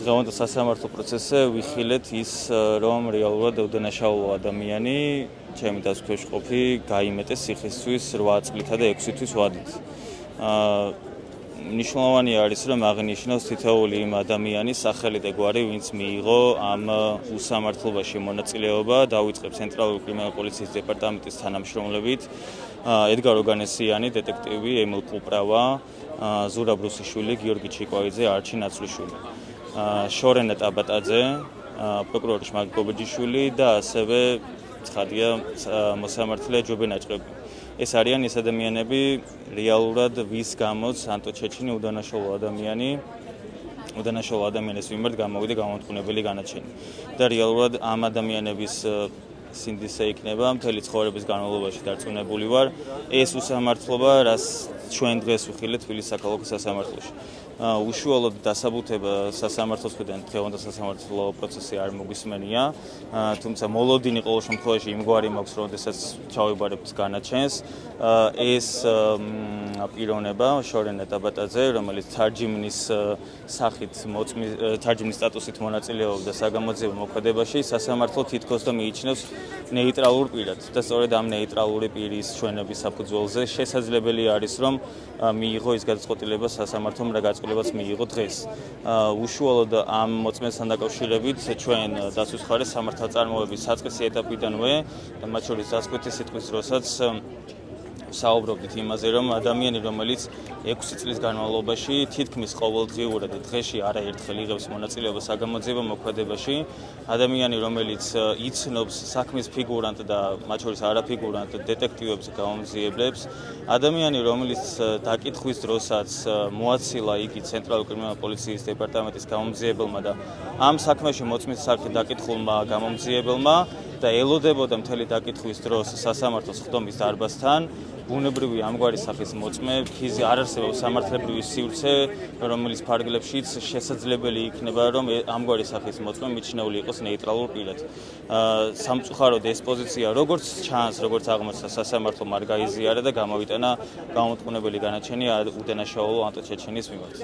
დღევანდელ სასამართლო პროცესზე ვიხილეთ ის, რომ რეალურად უდანაშაულო ადამიანი, ჩემი დასკვნის ყოფი, გაიმეტეს სიხისთვის 8 წლითა და 6 თვის ვადით. მნიშვნელოვანი არის, რომ აღინიშნოს თითოეული იმ ადამიანის სახელი და გვარი, ვინც მიიღო ამ უსამართლობაში მონაწილეობა, დაუწყებს ცენტრალური კრიმინალური პოლიციის დეპარტამენტის თანამშრომლებით, ედგარ ოგანესიანი, დეტექტივი ემილ კუპრავა, ზურაბ რუსიშვილი, გიორგი ჩიკვაიძე, არჩი ნაცვლიშვილი. შორენა ტაბატაძე, პროკურორი შმაგ გობეჯიშვილი და ასევე ცხადია მოსამართლე ჯობენ აჭყები. ეს არიან ის ადამიანები, რეალურად ვის გამოც ანტო ჩეჩინი უდანაშაულო ადამიანის მიმართ გამოვიდა გამომტყუნებელი განაჩენი. და რეალურად ამ ადამიანების სინდისე იქნება მთელი ცხოვრების განმავლობაში დარწმუნებული ვარ, ეს უსამართლობა, რაც ჩვენ დღეს ვიხილეთ თბილისის საქალაქო სასამართლოში. უშუალოდ დასაბუთება სასამართლოს მხრიდან დღევანდელ სასამართლო პროცესი არ მოგვისმენია, თუმცა მოლოდინი ყოველ შემთხვევაში იმგვარი მაქვს, როდესაც ჩავიბარებთ განაჩენს. ეს პიროვნება შორენა ტაბატაძე, რომელიც თარჯიმნის სახით თარჯიმნის სტატუსით მონაწილეობდა საგამოძიებო მოქმედებაში, სასამართლო თითქოს და მიიჩნევს ნეიტრალურ პირად და სწორედ ამ ნეიტრალური პირის ჩვენების საფუძველზე შესაძლებელი არის, რომ მიიღო ის გადაწყვეტილება სასამართლომ, რა გადაწყვეტილებაც მიიღო დღეს. უშუალოდ ამ მოწმენასთან დაკავშირებით ჩვენ დაცვის მხარეს სამართალწარმოების საწყისი ეტაპიდანვე, მათ შორის დასკვეთი სიტყვის დროსაც საუბრობდით იმაზე, რომ ადამიანი, რომელიც 6 წლის განმავლობაში თითქმის ყოველდღიურად დღეში არაერთხელ იღებს მონაწილეობას საგამოძიებო მოქმედებაში, ადამიანი, რომელიც იცნობს საქმის ფიგურანტ და მათ შორის არაფიგურანტ დეტექტივებს, გამომძიებლებს, ადამიანი, რომელიც დაკითხვის დროსაც მოაცილა იგი ცენტრალური კრიმინალური პოლიციის დეპარტამენტის გამომძიებელმა და ამ საქმეში მოწმის სახით დაკითხულმა გამომძიებელმა და ელოდებოდა მთელი დაკითხვის დროს სასამართლოს ხდომის დარბაზთან, ბუნებრივი ამგვარი სახის მოწმე, ხიზი არ არსებობს სამართლებრივი სივრცე, რომელიც ფარგლებშიც შესაძლებელი იქნება, რომ ამგვარი სახის მოწმე მიჩნეული იყოს ნეიტრალურ პირად. სამწუხაროდ ეს პოზიცია როგორც ჩანს, როგორც აღმოჩნდა სასამართლომ არ გაიზიარა და გამოვიტანა გამომტყუნებელი განაჩენი უდანაშაულო ანტო ჩეჩინის მიმართ.